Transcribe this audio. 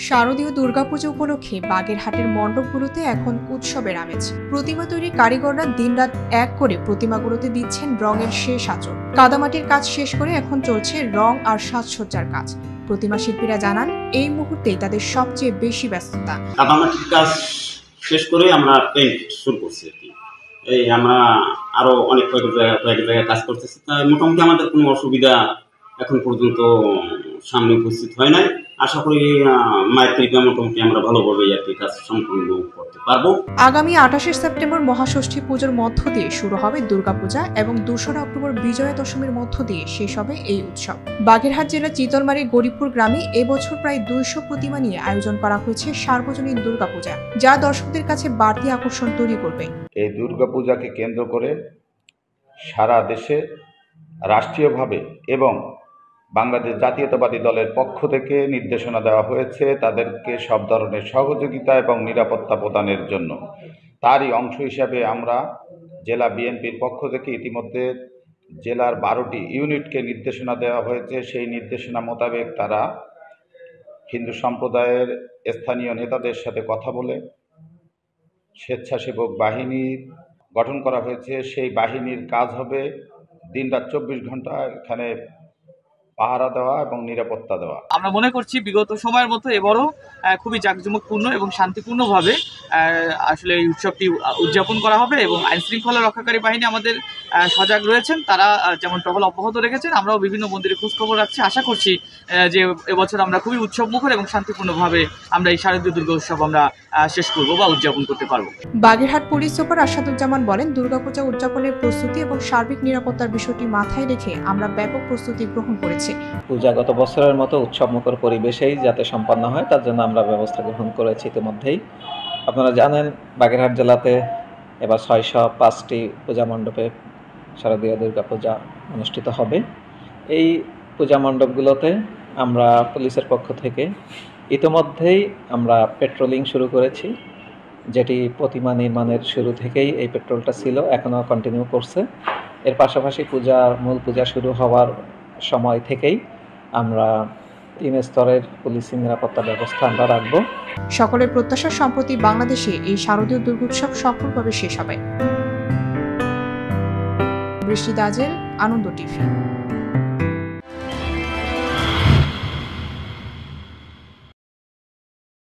শারদীয় দুর্গাপূজা উপলক্ষে বাগেরহাটের মণ্ডপগুলোতে এখন উৎসবের আমেজ। প্রতিমা তৈরি কারিগররা দিনরাত এক করে প্রতিমাগুলোতে দিচ্ছেন রঙের শেষ আঁচড়। কাদামাটির কাজ শেষ করে এখন চলছে রং আর সাজসজ্জার কাজ। প্রতিমা শিল্পীরা জানান, এই মুহূর্তেই তাদের সবচেয়ে বেশি ব্যস্ততা। কাদামাটির কাজ শেষ করে আমরা পেইন্ট শুরু করছি। এই আমরা আরো অনেক কয়েক জায়গায় কাজ করতেছি। তাই মোটামুটি আমাদের কোনো অসুবিধা এখন পর্যন্ত সামনে উপস্থিত হয় নাই। আশা করি মায়ের কৃপা মোটামুটি আমরা ভালোভাবে কাজ সম্পন্ন করতে পারবো। আগামী 28 সেপ্টেম্বর মহাষষ্ঠী পুজোর মধ্য দিয়ে শুরু হবে দুর্গাপূজা এবং 2রা অক্টোবর বিজয়া দশমীর মধ্য দিয়ে শেষ হবে এই উৎসব। বাগেরহাট জেলার চিতলমারীর গরিবপুর গ্রামে এবছর প্রায় 200 প্রতিমা নিয়ে আয়োজন করা হয়েছে সার্বজনীন দুর্গাপূজা, যা দর্শকদের কাছে বাড়তি আকর্ষণ তৈরি করবে। এই দুর্গাপূজাকে কেন্দ্র করে সারা দেশে রাষ্ট্রীয়ভাবে এবং বাংলাদেশ জাতীয়তাবাদী দলের পক্ষ থেকে নির্দেশনা দেওয়া হয়েছে তাদেরকে সব ধরনের সহযোগিতা এবং নিরাপত্তা প্রদানের জন্য। তারই অংশ হিসাবে আমরা জেলা বিএনপির পক্ষ থেকে ইতিমধ্যে জেলার 12টি ইউনিটকে নির্দেশনা দেওয়া হয়েছে। সেই নির্দেশনা মোতাবেক তারা হিন্দু সম্প্রদায়ের স্থানীয় নেতাদের সাথে কথা বলে স্বেচ্ছাসেবক বাহিনী গঠন করা হয়েছে। সেই বাহিনীর কাজ হবে দিনরাত 24 ঘন্টা এখানে পাহারা দেওয়া এবং নিরাপত্তা দেওয়া। আমরা মনে করছি বিগত সময়ের মতো এবারও খুবই জাঁকজমকপূর্ণ এবং শান্তিপূর্ণভাবে আসলে এই উৎসবটি উদযাপন করা হবে এবং আইন শৃঙ্খলা রক্ষাকারী বাহিনী আমাদের সজাগ রয়েছেন। তারা যেমন টহল অব্যাহত রেখেছেন, আমরাও বিভিন্ন মন্দিরে খোঁজখবর রাখছি। আশা করছি যে এবছর আমরা খুবই উৎসবমুখর এবং শান্তিপূর্ণভাবে আমরা এই শারদীয় দুর্গা উৎসব আমরা শেষ করব বা উদযাপন করতে পারবো। বাগেরহাট পুলিশ সুপার আসাদুজ্জামান বলেন, দুর্গাপূজা উদযাপনের প্রস্তুতি এবং সার্বিক নিরাপত্তার বিষয়টি মাথায় রেখে আমরা ব্যাপক প্রস্তুতি গ্রহণ করেছি। পূজা গত বছরের মতো উৎসবমুখর পরিবেশেই যাতে সম্পন্ন হয় তার জন্য আমরা ব্যবস্থা গ্রহণ করেছি ইতিমধ্যেই। আপনারা জানেন বাগেরহাট জেলাতে এবার 605টি পূজা মণ্ডপে শারদীয় দুর্গাপূজা অনুষ্ঠিত হবে। এই পূজা মণ্ডপগুলোতে আমরা পুলিশের পক্ষ থেকে ইতিমধ্যেই আমরা পেট্রোলিং শুরু করেছি, যেটি প্রতিমা নির্মাণের শুরু থেকেই এই পেট্রোলটা ছিল, এখনও কন্টিনিউ করছে। এর পাশাপাশি মূল পূজা শুরু হওয়ার সময় থেকেই আমরা 3 স্তরের পুলিশি নিরাপত্তা ব্যবস্থা আমরা রাখব। সকলের প্রত্যাশা সম্প্রতি বাংলাদেশে এই শারদীয় দুর্গোৎসব সফলভাবে শেষ হবে। বৃষ্টি দাজের, আনন্দ টিভি।